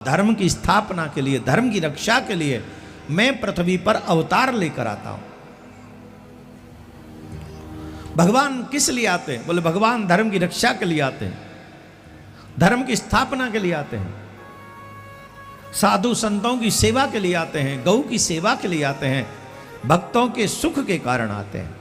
धर्म की स्थापना के लिए, धर्म की रक्षा के लिए मैं पृथ्वी पर अवतार लेकर आता हूं। भगवान किस लिए आते हैं? बोले भगवान धर्म की रक्षा के लिए आते हैं, धर्म की स्थापना के लिए आते हैं, साधु संतों की सेवा के लिए आते हैं, गौ की सेवा के लिए आते हैं, भक्तों के सुख के कारण आते हैं।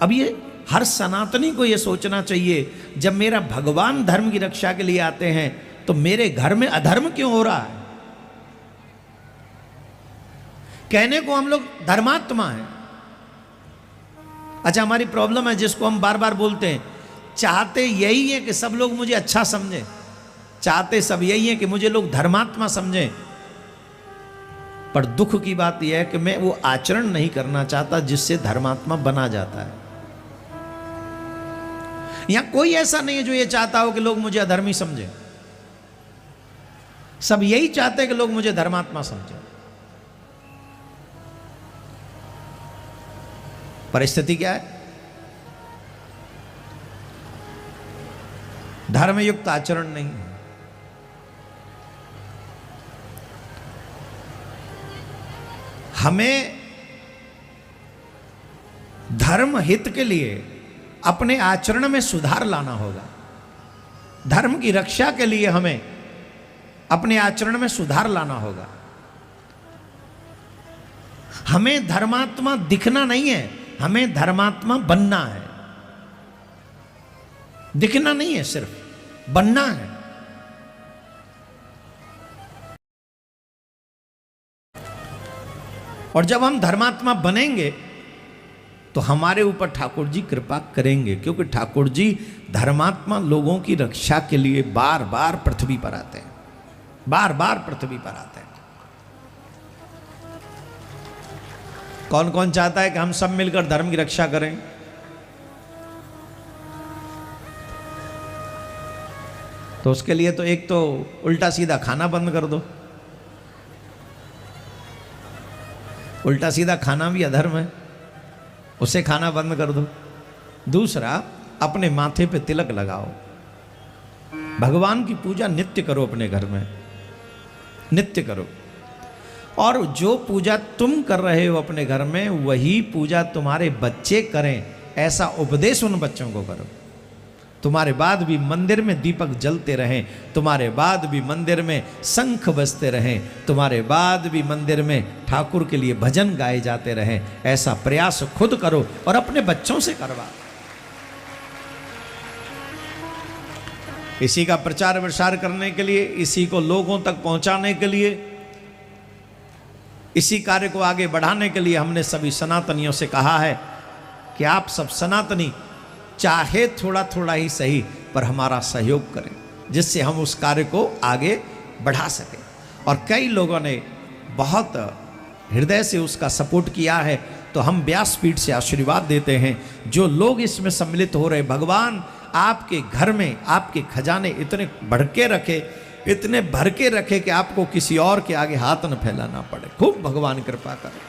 अब ये हर सनातनी को ये सोचना चाहिए, जब मेरा भगवान धर्म की रक्षा के लिए आते हैं तो मेरे घर में अधर्म क्यों हो रहा है? कहने को हम लोग धर्मात्मा हैं। अच्छा, हमारी प्रॉब्लम है जिसको हम बार बार बोलते हैं, चाहते यही है कि सब लोग मुझे अच्छा समझें, चाहते सब यही है कि मुझे लोग धर्मात्मा समझें, पर दुख की बात यह है कि मैं वो आचरण नहीं करना चाहता जिससे धर्मात्मा बना जाता है। यहां कोई ऐसा नहीं है जो ये चाहता हो कि लोग मुझे अधर्मी समझें, सब यही चाहते हैं कि लोग मुझे धर्मात्मा समझें। परिस्थिति क्या है? धर्मयुक्त आचरण नहीं है। हमें धर्म हित के लिए अपने आचरण में सुधार लाना होगा। धर्म की रक्षा के लिए हमें अपने आचरण में सुधार लाना होगा। हमें धर्मात्मा दिखना नहीं है, हमें धर्मात्मा बनना है। दिखना नहीं है, सिर्फ बनना है। और जब हम धर्मात्मा बनेंगे तो हमारे ऊपर ठाकुर जी कृपा करेंगे, क्योंकि ठाकुर जी धर्मात्मा लोगों की रक्षा के लिए बार बार पृथ्वी पर आते हैं, बार बार पृथ्वी पर आते हैं। कौन कौन चाहता है कि हम सब मिलकर धर्म की रक्षा करें? तो उसके लिए तो एक तो उल्टा सीधा खाना बंद कर दो। उल्टा सीधा खाना भी अधर्म है, उसे खाना बंद कर दो। दूसरा, अपने माथे पे तिलक लगाओ। भगवान की पूजा नित्य करो, अपने घर में नित्य करो। और जो पूजा तुम कर रहे हो अपने घर में, वही पूजा तुम्हारे बच्चे करें, ऐसा उपदेश उन बच्चों को करो। तुम्हारे बाद भी मंदिर में दीपक जलते रहें, तुम्हारे बाद भी मंदिर में शंख बजते रहें, तुम्हारे बाद भी मंदिर में ठाकुर के लिए भजन गाए जाते रहें। ऐसा प्रयास खुद करो और अपने बच्चों से करवा। इसी का प्रचार प्रसार करने के लिए, इसी को लोगों तक पहुंचाने के लिए, इसी कार्य को आगे बढ़ाने के लिए हमने सभी सनातनियों से कहा है कि आप सब सनातनी चाहे थोड़ा थोड़ा ही सही, पर हमारा सहयोग करें, जिससे हम उस कार्य को आगे बढ़ा सकें। और कई लोगों ने बहुत हृदय से उसका सपोर्ट किया है, तो हम व्यासपीठ से आशीर्वाद देते हैं। जो लोग इसमें सम्मिलित हो रहे, भगवान आपके घर में आपके खजाने इतने बढ़ के रखे, इतने भर के रखे कि आपको किसी और के आगे हाथ न फैलाना पड़े। खूब भगवान कृपा करे।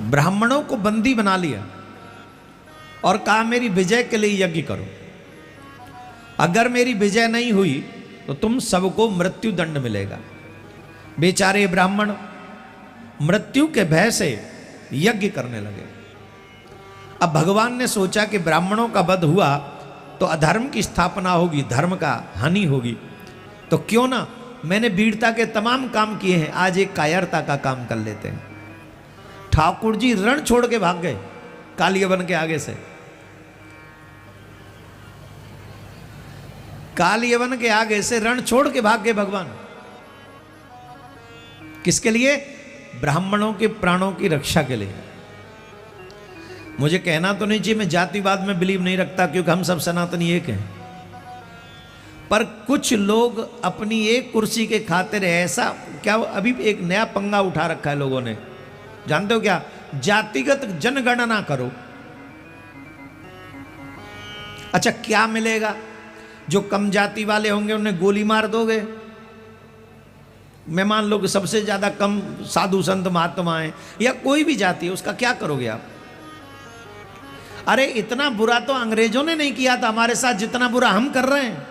ब्राह्मणों को बंदी बना लिया और कहा मेरी विजय के लिए यज्ञ करो। अगर मेरी विजय नहीं हुई तो तुम सबको मृत्यु दंड मिलेगा। बेचारे ब्राह्मण मृत्यु के भय से यज्ञ करने लगे। अब भगवान ने सोचा कि ब्राह्मणों का वध हुआ तो अधर्म की स्थापना होगी, धर्म का हानि होगी, तो क्यों ना मैंने वीरता के तमाम काम किए हैं, आज एक कायरता का काम कर लेते हैं। ठाकुर जी रण छोड़ के भाग गए कालियवन के आगे से। कालियवन के आगे से रण छोड़ के भाग गए भगवान। किसके लिए? ब्राह्मणों के प्राणों की रक्षा के लिए। मुझे कहना तो नहीं चाहिए, मैं जातिवाद में बिलीव नहीं रखता, क्योंकि हम सब सनातनी एक हैं। पर कुछ लोग अपनी एक कुर्सी के खातिर ऐसा, क्या अभी एक नया पंगा उठा रखा है लोगों ने, जानते हो क्या? जातिगत जनगणना करो। अच्छा, क्या मिलेगा? जो कम जाति वाले होंगे उन्हें गोली मार दोगे। मैं मान लो कि सबसे ज्यादा कम साधु संत महात्मा है या कोई भी जाति है, उसका क्या करोगे आप? अरे इतना बुरा तो अंग्रेजों ने नहीं किया था हमारे साथ जितना बुरा हम कर रहे हैं।